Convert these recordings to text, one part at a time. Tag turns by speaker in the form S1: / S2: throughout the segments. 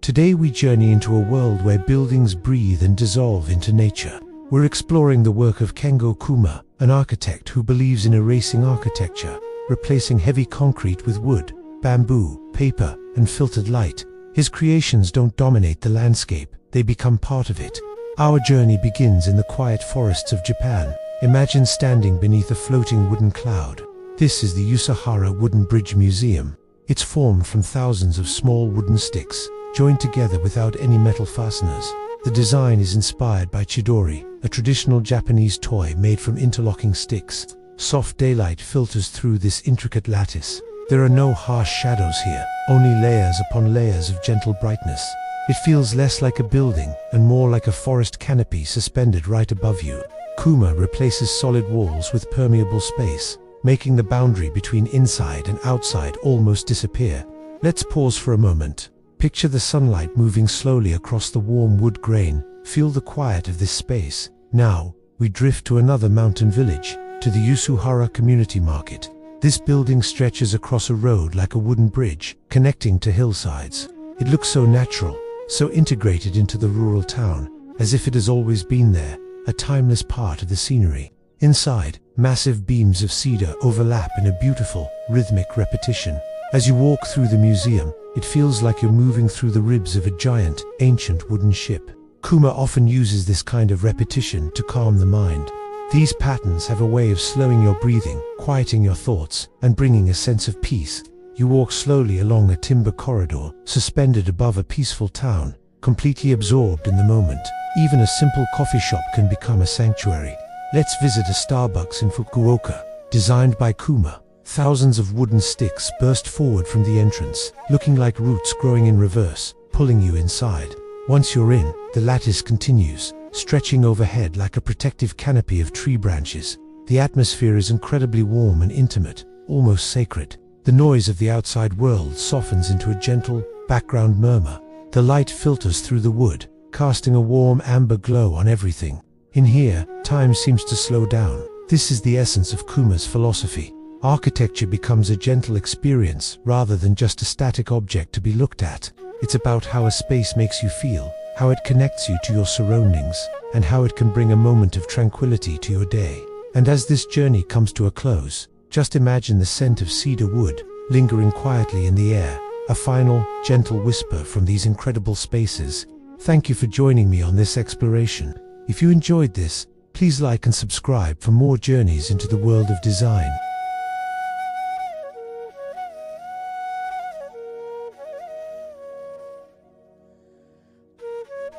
S1: Today we journey into a world where buildings breathe and dissolve into nature. We're exploring the work of Kengo Kuma, an architect who believes in erasing architecture, replacing heavy concrete with wood, bamboo, paper, and filtered light. His creations don't dominate the landscape, they become part of it. Our journey begins in the quiet forests of Japan. Imagine standing beneath a floating wooden cloud. This is the Yasuhara Wooden Bridge Museum. It's formed from thousands of small wooden sticks, joined together without any metal fasteners. The design is inspired by chidori, a traditional Japanese toy made from interlocking sticks. Soft daylight filters through this intricate lattice. There are no harsh shadows here, only layers upon layers of gentle brightness. It feels less like a building and more like a forest canopy suspended right above you. Kuma replaces solid walls with permeable space, making the boundary between inside and outside almost disappear. Let's pause for a moment. Picture the sunlight moving slowly across the warm wood grain. Feel the quiet of this space. Now, we drift to another mountain village, to the Yasuhara Community Market. This building stretches across a road like a wooden bridge, connecting to hillsides. It looks so natural, so integrated into the rural town, as if it has always been there, a timeless part of the scenery. Inside, massive beams of cedar overlap in a beautiful, rhythmic repetition. As you walk through the museum, it feels like you're moving through the ribs of a giant, ancient wooden ship. Kuma often uses this kind of repetition to calm the mind. These patterns have a way of slowing your breathing, quieting your thoughts, and bringing a sense of peace. You walk slowly along a timber corridor, suspended above a peaceful town, completely absorbed in the moment. Even a simple coffee shop can become a sanctuary. Let's visit a Starbucks in Fukuoka, designed by Kuma. Thousands of wooden sticks burst forward from the entrance, looking like roots growing in reverse, pulling you inside. Once you're in, the lattice continues, stretching overhead like a protective canopy of tree branches. The atmosphere is incredibly warm and intimate, almost sacred. The noise of the outside world softens into a gentle, background murmur. The light filters through the wood, casting a warm amber glow on everything. In here, time seems to slow down. This is the essence of Kuma's philosophy. Architecture becomes a gentle experience rather than just a static object to be looked at. It's about how a space makes you feel, how it connects you to your surroundings, and how it can bring a moment of tranquility to your day. And as this journey comes to a close, just imagine the scent of cedar wood lingering quietly in the air, a final, gentle whisper from these incredible spaces. Thank you for joining me on this exploration. If you enjoyed this, please like and subscribe for more journeys into the world of design.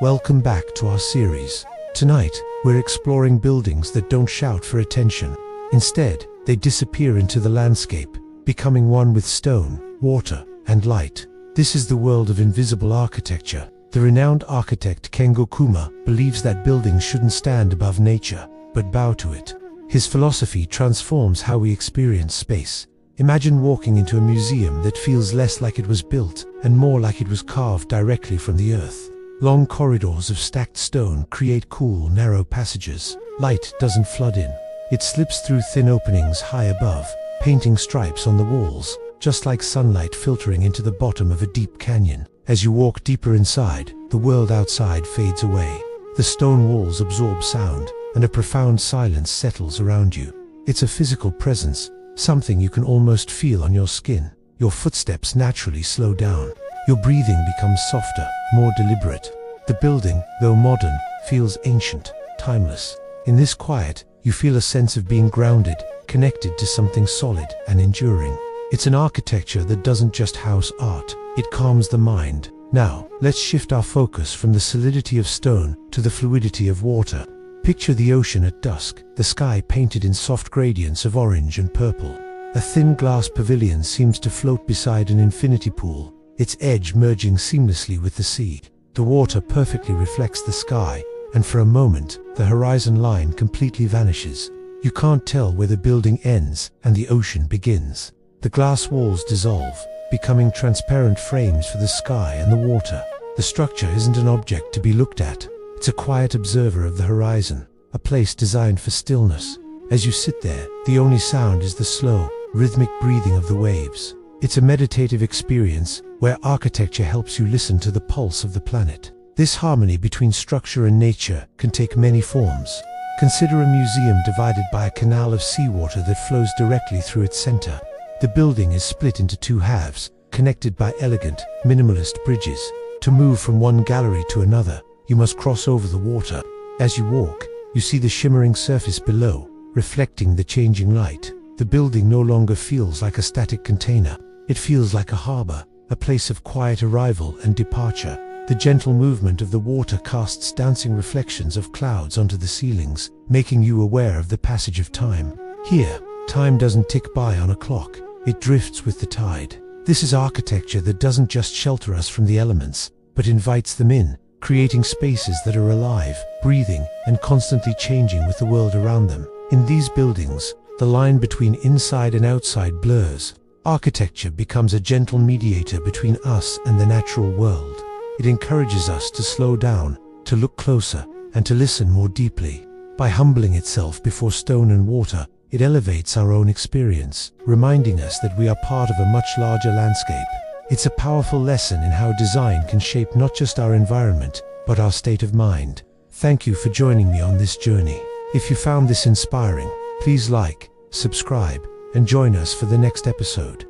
S1: Welcome back to our series. Tonight, we're exploring buildings that don't shout for attention. Instead, they disappear into the landscape, becoming one with stone, water, and light. This is the world of invisible architecture. The renowned architect Kengo Kuma believes that buildings shouldn't stand above nature, but bow to it. His philosophy transforms how we experience space. Imagine walking into a museum that feels less like it was built and more like it was carved directly from the earth. Long corridors of stacked stone create cool, narrow passages. Light doesn't flood in. It slips through thin openings high above, painting stripes on the walls, just like sunlight filtering into the bottom of a deep canyon. As you walk deeper inside, the world outside fades away. The stone walls absorb sound, and a profound silence settles around you. It's a physical presence, something you can almost feel on your skin. Your footsteps naturally slow down. Your breathing becomes softer, more deliberate. The building, though modern, feels ancient, timeless. In this quiet, you feel a sense of being grounded, connected to something solid and enduring. It's an architecture that doesn't just house art, it calms the mind. Now, let's shift our focus from the solidity of stone to the fluidity of water. Picture the ocean at dusk, the sky painted in soft gradients of orange and purple. A thin glass pavilion seems to float beside an infinity pool, its edge merging seamlessly with the sea. The water perfectly reflects the sky, and for a moment, the horizon line completely vanishes. You can't tell where the building ends and the ocean begins. The glass walls dissolve, becoming transparent frames for the sky and the water. The structure isn't an object to be looked at. It's a quiet observer of the horizon, a place designed for stillness. As you sit there, the only sound is the slow, rhythmic breathing of the waves. It's a meditative experience where architecture helps you listen to the pulse of the planet. This harmony between structure and nature can take many forms. Consider a museum divided by a canal of seawater that flows directly through its center. The building is split into two halves, connected by elegant, minimalist bridges. To move from one gallery to another, you must cross over the water. As you walk, you see the shimmering surface below, reflecting the changing light. The building no longer feels like a static container. It feels like a harbor, a place of quiet arrival and departure. The gentle movement of the water casts dancing reflections of clouds onto the ceilings, making you aware of the passage of time. Here, time doesn't tick by on a clock, it drifts with the tide. This is architecture that doesn't just shelter us from the elements, but invites them in, creating spaces that are alive, breathing, and constantly changing with the world around them. In these buildings, the line between inside and outside blurs. Architecture becomes a gentle mediator between us and the natural world. It encourages us to slow down, to look closer, and to listen more deeply. By humbling itself before stone and water, it elevates our own experience, reminding us that we are part of a much larger landscape. It's a powerful lesson in how design can shape not just our environment, but our state of mind. Thank you for joining me on this journey. If you found this inspiring, please like, subscribe, and join us for the next episode.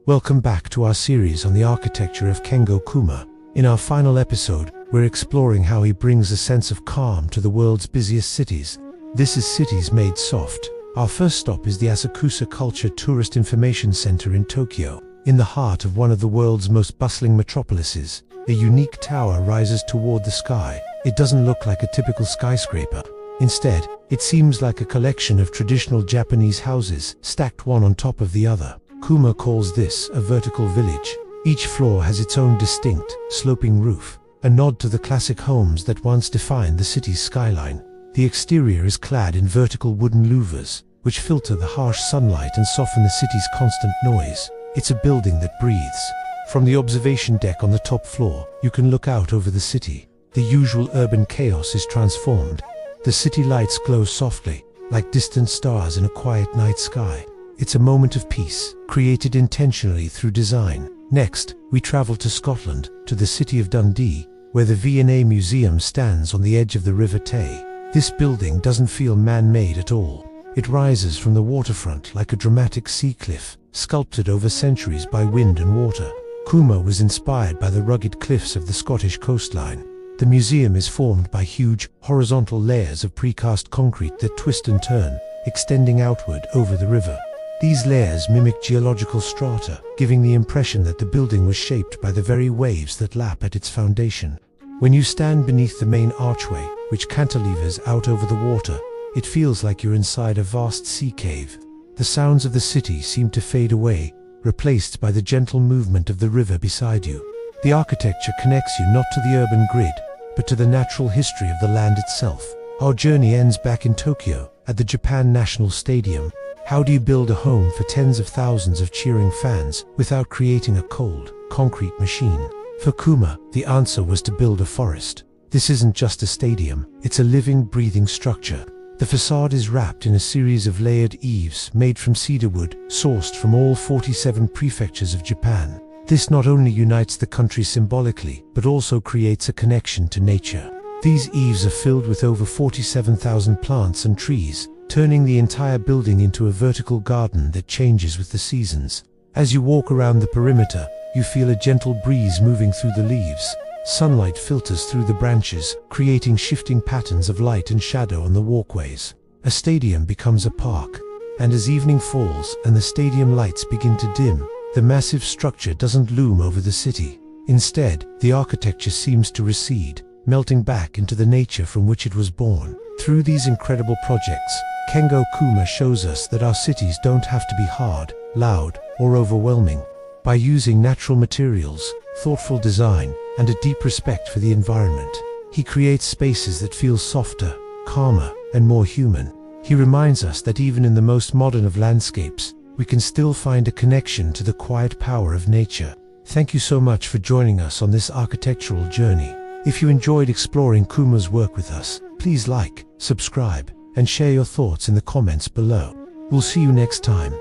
S1: Welcome back to our series on the architecture of Kengo Kuma. In our final episode, we're exploring how he brings a sense of calm to the world's busiest cities. This is Cities Made Soft. Our first stop is the Asakusa Culture Tourist Information Center in Tokyo. In the heart of one of the world's most bustling metropolises, a unique tower rises toward the sky. It doesn't look like a typical skyscraper. Instead, it seems like a collection of traditional Japanese houses, stacked one on top of the other. Kuma calls this a vertical village. Each floor has its own distinct, sloping roof, a nod to the classic homes that once defined the city's skyline. The exterior is clad in vertical wooden louvers, which filter the harsh sunlight and soften the city's constant noise. It's a building that breathes. From the observation deck on the top floor, you can look out over the city. The usual urban chaos is transformed. The city lights glow softly, like distant stars in a quiet night sky. It's a moment of peace, created intentionally through design. Next, we travel to Scotland, to the city of Dundee, where the V&A Museum stands on the edge of the River Tay. This building doesn't feel man-made at all. It rises from the waterfront like a dramatic sea cliff, sculpted over centuries by wind and water. Kuma was inspired by the rugged cliffs of the Scottish coastline. The museum is formed by huge, horizontal layers of precast concrete that twist and turn, extending outward over the river. These layers mimic geological strata, giving the impression that the building was shaped by the very waves that lap at its foundation. When you stand beneath the main archway, which cantilevers out over the water, it feels like you're inside a vast sea cave. The sounds of the city seem to fade away, replaced by the gentle movement of the river beside you. The architecture connects you not to the urban grid, but to the natural history of the land itself. Our journey ends back in Tokyo, at the Japan National Stadium. How do you build a home for tens of thousands of cheering fans without creating a cold, concrete machine? For Kuma, the answer was to build a forest. This isn't just a stadium, it's a living, breathing structure. The facade is wrapped in a series of layered eaves made from cedar wood, sourced from all 47 prefectures of Japan. This not only unites the country symbolically, but also creates a connection to nature. These eaves are filled with over 47,000 plants and trees, turning the entire building into a vertical garden that changes with the seasons. As you walk around the perimeter, you feel a gentle breeze moving through the leaves. Sunlight filters through the branches, creating shifting patterns of light and shadow on the walkways. A stadium becomes a park, and as evening falls and the stadium lights begin to dim, the massive structure doesn't loom over the city. Instead, the architecture seems to recede, melting back into the nature from which it was born. Through these incredible projects, Kengo Kuma shows us that our cities don't have to be hard, loud, or overwhelming. By using natural materials, thoughtful design, and a deep respect for the environment, he creates spaces that feel softer, calmer, and more human. He reminds us that even in the most modern of landscapes, we can still find a connection to the quiet power of nature. Thank you so much for joining us on this architectural journey. If you enjoyed exploring Kuma's work with us, please like, subscribe, and share your thoughts in the comments below. We'll see you next time.